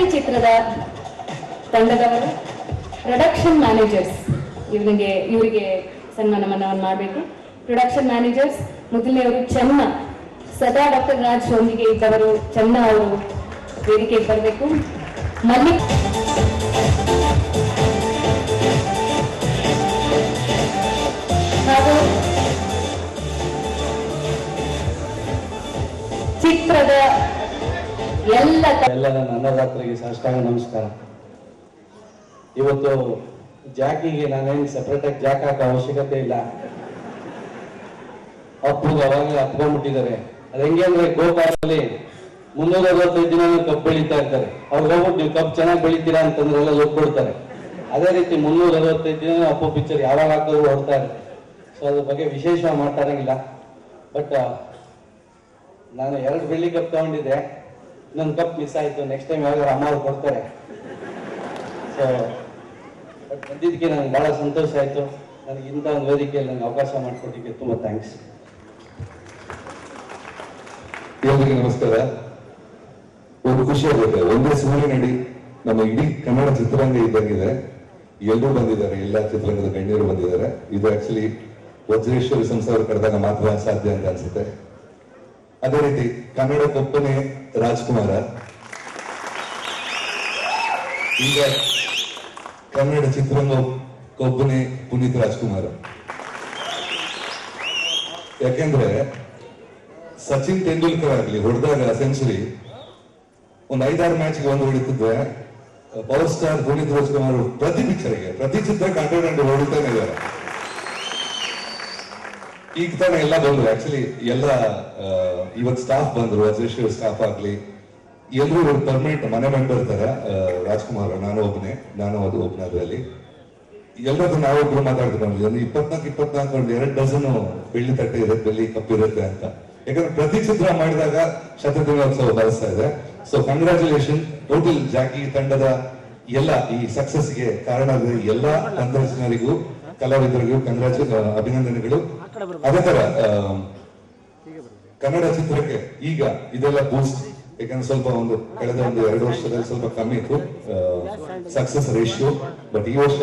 ಜಾಕಿ ಚಿತ್ರದ ತಂಡದವರು, production managers, ಇವರಿಗೆ ಸನ್ಮಾನವನ್ನು ಮಾಡಬೇಕು. ಪ್ರೊಡಕ್ಷನ್ ಮ್ಯಾನೇಜರ್ಸ್ ಮೊದಲನೆಯವರು ಚೆನ್ನ, ಸದಾ ಡಾಕ್ಟರ್ ರಾಜ್ ಒಂದಿಗೆ ಇದ್ದವರು ಚೆನ್ನ ಅವರು ವೇದಿಕೆಗೆ ಬರಬೇಕು. ಮಲ್ಲಿಕ್ ಹಾಗೂ ಚಿತ್ರದ ಎಲ್ಲ ನನ್ನ ಅನ್ನದಾತರಿಗೆ ಸಾಷ್ಟಾಂಗ ನಮಸ್ಕಾರ. ಇವತ್ತು ಜಾಕಿಗೆ ನಾನೇನು ಸೆಪರೇಟ್ ಆಗಿ ಜಾಕ್ ಹಾಕೋ ಅವಶ್ಯಕತೆ ಇಲ್ಲ. ಅಪ್ಪಗೆ ಅವಾಗಲೇ ಅಪ್ಕೊಂಡ್ಬಿಟ್ಟಿದ್ದಾರೆ. ಅದು ಹೆಂಗೆ ಅಂದ್ರೆ ಗೋಕಾಲಲ್ಲಿ 365 ದಿನ ಕಬ್ಬು ಬೆಳೀತಾ ಇರ್ತಾರೆ. ಅವ್ರು ಹೋಗ್ಬಿಟ್ಟು ನೀವು ಕಬ್ಬು ಚೆನ್ನಾಗಿ ಬೆಳಿತೀರಾ ಅಂತಂದ್ರೆ ಎಲ್ಲ ಲೋಕ್ ಕೊಡ್ತಾರೆ. ಅದೇ ರೀತಿ 365 ದಿನ ಅಪ್ಪು ಪಿಕ್ಚರ್ ಯಾವಾಗ ಹಾಕಿದ್ರು ಹೊಡ್ತಾ ಇರುತ್ತೆ. ಸೊ ಅದ್ರ ಬಗ್ಗೆ ವಿಶೇಷ ಮಾತಾಡಂಗಿಲ್ಲ. ಬಟ್ ನಾನು 2 ಬೆಳ್ಳಿ ಕಪ್ ತಗೊಂಡಿದ್ದೆ, ಇನ್ನೊಂದು ಕಪ್ ಮಿಸ್ ಆಯಿತು. ನೆಕ್ಸ್ಟ್ ಟೈಮ್ ಯಾವಾಗ ಅಮ್ಮ ಅವ್ರು ಕೊಡ್ತಾರೆ. ಸೊ ಬಟ್ ಬಂದಿದ್ದಕ್ಕೆ ನನಗೆ ಭಾಳ ಸಂತೋಷ ಆಯಿತು. ನನಗೆ ಇಂಥ ಒಂದು ವೇದಿಕೆಯಲ್ಲಿ ನನಗೆ ಅವಕಾಶ ಮಾಡಿಕೊಟ್ಟಿದ್ದಕ್ಕೆ ತುಂಬ ಥ್ಯಾಂಕ್ಸ್. ಎಲ್ಲರಿಗೂ ನಮಸ್ಕಾರ. ಒಂದು ಖುಷಿ ಆಗುತ್ತೆ, ಒಂದೇ ಸೂರ್ಯನಡಿ ನಮ್ಮ ಇಡೀ ಕನ್ನಡ ಚಿತ್ರರಂಗ ಇದ್ದಂಗಿದೆ. ಎಲ್ಲರೂ ಬಂದಿದ್ದಾರೆ, ಎಲ್ಲ ಚಿತ್ರರಂಗದ ಗಣ್ಯರು ಬಂದಿದ್ದಾರೆ. ಇದು ಆಕ್ಚುಲಿ ವಜ್ರೇಶ್ವರಿ ಸಂಸ್ಥೆ ಕರೆದಾಗ ಮಾತ್ರ ಸಾಧ್ಯ ಅಂತ ಅನ್ಸುತ್ತೆ. ಅದೇ ರೀತಿ ಕನ್ನಡ ಕೊಪ್ಪನೆ ರಾಜ್ಕುಮಾರ, ಈಗ ಕನ್ನಡ ಚಿತ್ರರಂಗ ಕೊಬ್ಬನೆ ಪುನೀತ್ ರಾಜ್ಕುಮಾರ್. ಯಾಕೆಂದ್ರೆ ಸಚಿನ್ ತೆಂಡೂಲ್ಕರ್ ಆಗ್ಲಿ ಹೊಡೆದಾಗ ಸೆಂಚುರಿ ಒಂದು 5-6 ಮ್ಯಾಚ್ಗೆ ಒಂದು ಹೊಡಿತಿದ್ರೆ, ಪವರ್ ಸ್ಟಾರ್ ಪುನೀತ್ ರಾಜ್ಕುಮಾರ್ ಪ್ರತಿ ಪಿಕ್ಚರ್ಗೆ ಪ್ರತಿ ಚಿತ್ರಕ್ಕೆ 100 ಹೊಡಿತಾನೆ ಇದ್ದಾರೆ. ಈಗ ತಾನೆ ಎಲ್ಲ ಬಂದ್ರು, ಆಕ್ಚುಲಿ ಎಲ್ಲ ಇವತ್ತು ಸ್ಟಾಫ್ ಬಂದ್ರು, ವಜ್ರೇಶ್ವರಿ ಸ್ಟಾಫ್ ಆಗ್ಲಿ ಎಲ್ಲರೂ ಪರ್ಮನೆಂಟ್ ಮನೆ ಮೆಂಬರ್ ತರ. ರಾಜ್ಕುಮಾರ್ ನಾನು ಅದು ಒಬ್ಬನೇ. ಅದರಲ್ಲಿ ಎಲ್ಲರದ್ದು ನಾವೊಬ್ರು ಮಾತಾಡ್ತೀವಿ. 24 2 ಡಜನ್ ಬೆಳ್ಳಿ ತಟ್ಟೆ ಇದೆ, ಬೆಳ್ಳಿ ಕಪ್ಪಿರುತ್ತೆ ಅಂತ. ಯಾಕಂದ್ರೆ ಪ್ರತಿ ಚಿತ್ರ ಮಾಡಿದಾಗ ಶತದಿನೋತ್ಸವ ಬರೆಸ್ತಾ ಇದೆ. ಸೊ ಕಂಗ್ರಾಚುಲೇಷನ್ ಟೋಟಲ್ ಜಾಕಿ ತಂಡದ ಎಲ್ಲ ಈ ಸಕ್ಸಸ್ಗೆ ಕಾರಣ ಎಲ್ಲ ತಂತ್ರಜ್ಞರಿಗೂ ಕಲಾವಿದರಿಗೂ ಅಭಿನಂದನೆಗಳು. ಅದೇ ತರ ಕನ್ನಡ ಚಿತ್ರಕ್ಕೆ ಈಗ ಇದೆಲ್ಲ ಬೂಸ್ಟ್. ಯಾಕಂದ್ರೆ ಸ್ವಲ್ಪ ಕಳೆದ 2 ವರ್ಷದಲ್ಲಿ ಸ್ವಲ್ಪ ಕಮ್ಮಿ ಇತ್ತು ಸಕ್ಸಸ್ ರೇಷಿಯೋ. ಬಟ್ ಈ ವರ್ಷ